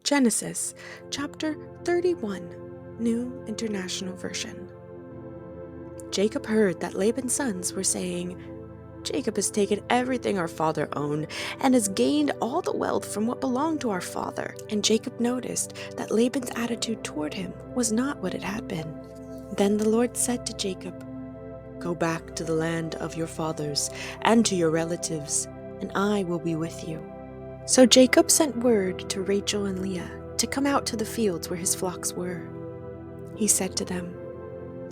Genesis chapter 31, New International Version. Jacob heard that Laban's sons were saying, "Jacob has taken everything our father owned and has gained all the wealth from what belonged to our father." And Jacob noticed that Laban's attitude toward him was not what it had been. Then the Lord said to Jacob, "Go back to the land of your fathers and to your relatives, and I will be with you." So Jacob sent word to Rachel and Leah to come out to the fields where his flocks were. He said to them,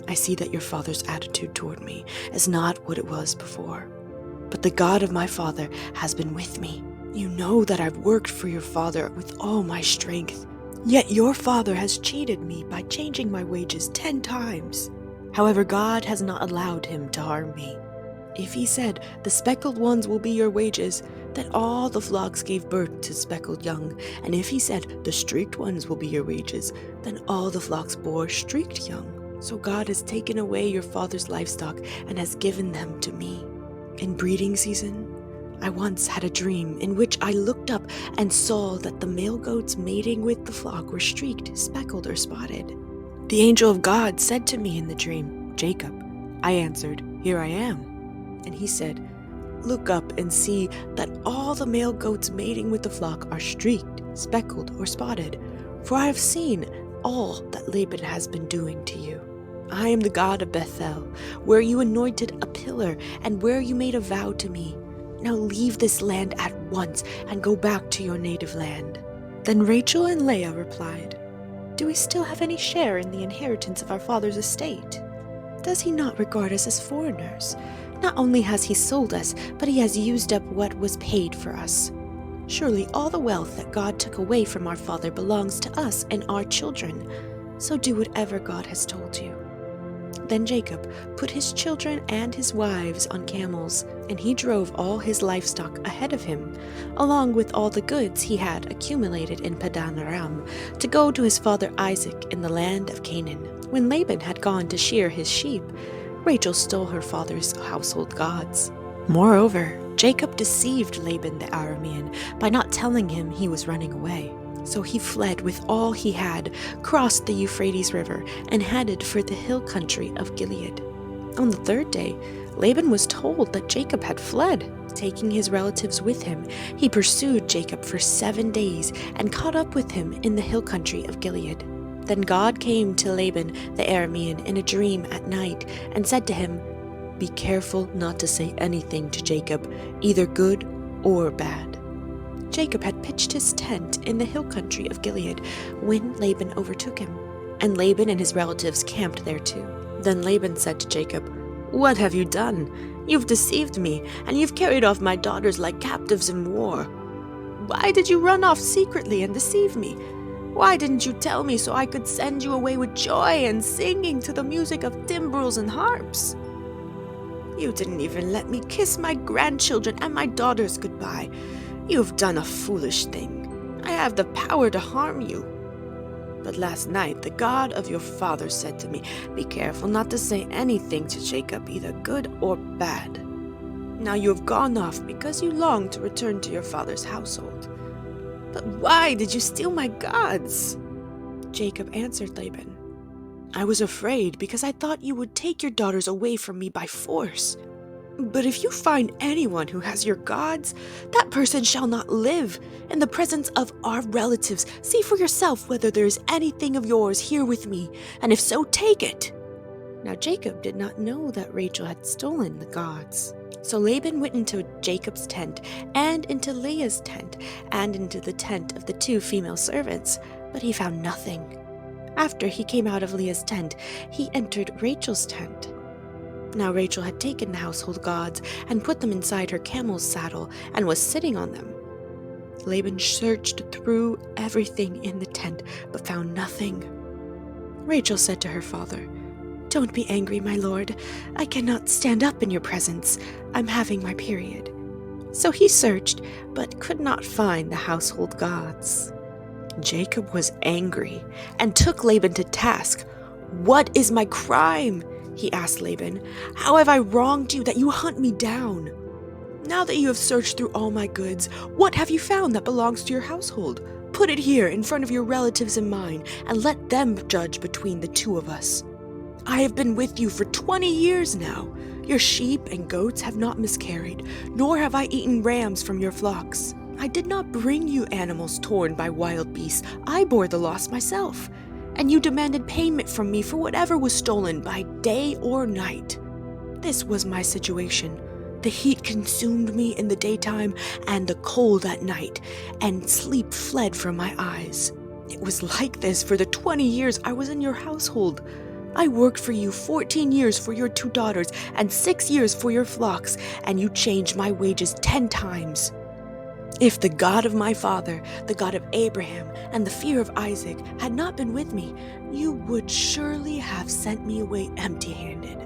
"I see that your father's attitude toward me is not what it was before, but the God of my father has been with me. You know that I've worked for your father with all my strength, yet your father has cheated me by changing my wages 10 times. However, God has not allowed him to harm me. If he said, 'The speckled ones will be your wages,' then all the flocks gave birth to speckled young. And if he said, 'The streaked ones will be your wages,' then all the flocks bore streaked young. So God has taken away your father's livestock and has given them to me. In breeding season, I once had a dream in which I looked up and saw that the male goats mating with the flock were streaked, speckled, or spotted. The angel of God said to me in the dream, 'Jacob.' I answered, 'Here I am.' And he said, 'Look up and see that all the male goats mating with the flock are streaked, speckled, or spotted, for I have seen all that Laban has been doing to you. I am the God of Bethel, where you anointed a pillar and where you made a vow to me. Now leave this land at once and go back to your native land.' Then Rachel and Leah replied, 'Do we still have any share in the inheritance of our father's estate? Does he not regard us as foreigners? Not only has he sold us, but he has used up what was paid for us. Surely all the wealth that God took away from our father belongs to us and our children. So do whatever God has told you.' Then Jacob put his children and his wives on camels, and he drove all his livestock ahead of him, along with all the goods he had accumulated in Padan Aram, to go to his father Isaac in the land of Canaan. When Laban had gone to shear his sheep, Rachel stole her father's household gods. Moreover, Jacob deceived Laban the Aramean by not telling him he was running away. So he fled with all he had, crossed the Euphrates River, and headed for the hill country of Gilead. On the third day, Laban was told that Jacob had fled. Taking his relatives with him, he pursued Jacob for 7 days and caught up with him in the hill country of Gilead. Then God came to Laban the Aramean in a dream at night and said to him, 'Be careful not to say anything to Jacob, either good or bad.' Jacob had pitched his tent in the hill country of Gilead when Laban overtook him, and Laban and his relatives camped there too. Then Laban said to Jacob, 'What have you done? You've deceived me, and you've carried off my daughters like captives in war. Why did you run off secretly and deceive me? Why didn't you tell me so I could send you away with joy and singing to the music of timbrels and harps? You didn't even let me kiss my grandchildren and my daughters goodbye. You've done a foolish thing. I have the power to harm you. But last night the God of your father said to me, 'Be careful not to say anything to Jacob, either good or bad.' Now you have gone off because you long to return to your father's household. But why did you steal my gods?" Jacob answered Laban, "I was afraid because I thought you would take your daughters away from me by force. But if you find anyone who has your gods, that person shall not live. In the presence of our relatives, see for yourself whether there is anything of yours here with me, and if so, take it." Now Jacob did not know that Rachel had stolen the gods. So Laban went into Jacob's tent, and into Leah's tent, and into the tent of the 2 female servants, but he found nothing. After he came out of Leah's tent, he entered Rachel's tent. Now Rachel had taken the household gods and put them inside her camel's saddle and was sitting on them. Laban searched through everything in the tent, but found nothing. Rachel said to her father, "Don't be angry, my lord. I cannot stand up in your presence. I'm having my period." So he searched, but could not find the household gods. Jacob was angry and took Laban to task. "What is my crime?" he asked Laban. "How have I wronged you that you hunt me down? Now that you have searched through all my goods, what have you found that belongs to your household? Put it here in front of your relatives and mine, and let them judge between the two of us. I have been with you for 20 years now. Your sheep and goats have not miscarried, nor have I eaten rams from your flocks. I did not bring you animals torn by wild beasts. I bore the loss myself. And you demanded payment from me for whatever was stolen by day or night. This was my situation. The heat consumed me in the daytime and the cold at night, and sleep fled from my eyes. It was like this for the 20 years I was in your household. I worked for you 14 years for your 2 daughters and 6 years for your flocks, and you changed my wages 10 times. If the God of my father, the God of Abraham, and the fear of Isaac had not been with me, you would surely have sent me away empty-handed.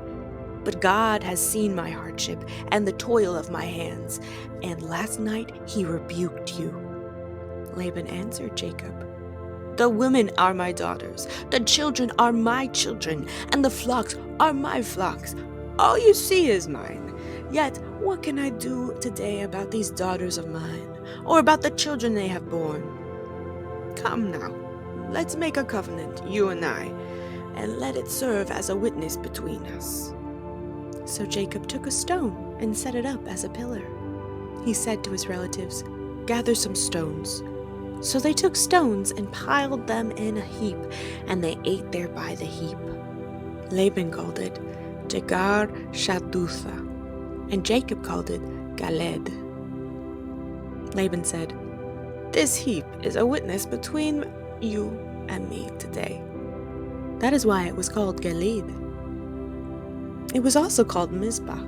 But God has seen my hardship and the toil of my hands, and last night he rebuked you." Laban answered Jacob, "The women are my daughters, the children are my children, and the flocks are my flocks. All you see is mine. Yet what can I do today about these daughters of mine, or about the children they have borne? Come now, let's make a covenant, you and I, and let it serve as a witness between us." So Jacob took a stone and set it up as a pillar. He said to his relatives, "Gather some stones." So they took stones and piled them in a heap, and they ate there by the heap. Laban called it Jegar Shadutha, and Jacob called it Galed. Laban said, "This heap is a witness between you and me today." That is why it was called Galed. It was also called Mizpah,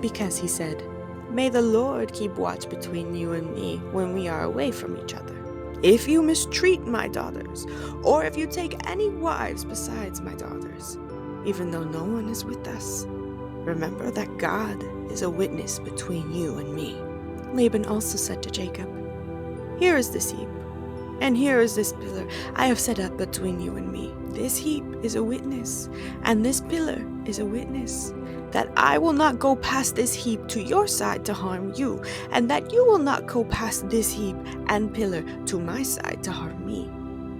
because he said, "May the Lord keep watch between you and me when we are away from each other. If you mistreat my daughters, or if you take any wives besides my daughters, even though no one is with us, remember that God is a witness between you and me." Laban also said to Jacob, "Here is this heap, and here is this pillar I have set up between you and me. This heap is a witness, and this pillar is a witness, that I will not go past this heap to your side to harm you, and that you will not go past this heap and pillar to my side to harm me.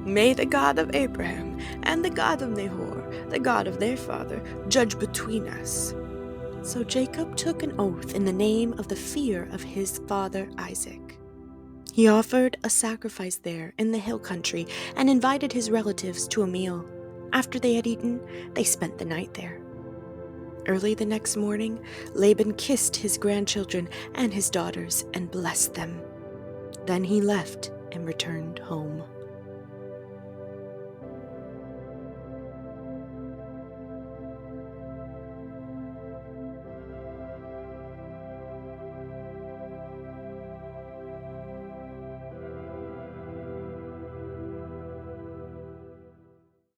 May the God of Abraham and the God of Nahor, the God of their father, judge between us." So Jacob took an oath in the name of the fear of his father Isaac. He offered a sacrifice there in the hill country and invited his relatives to a meal. After they had eaten, they spent the night there. Early the next morning, Laban kissed his grandchildren and his daughters and blessed them. Then he left and returned home.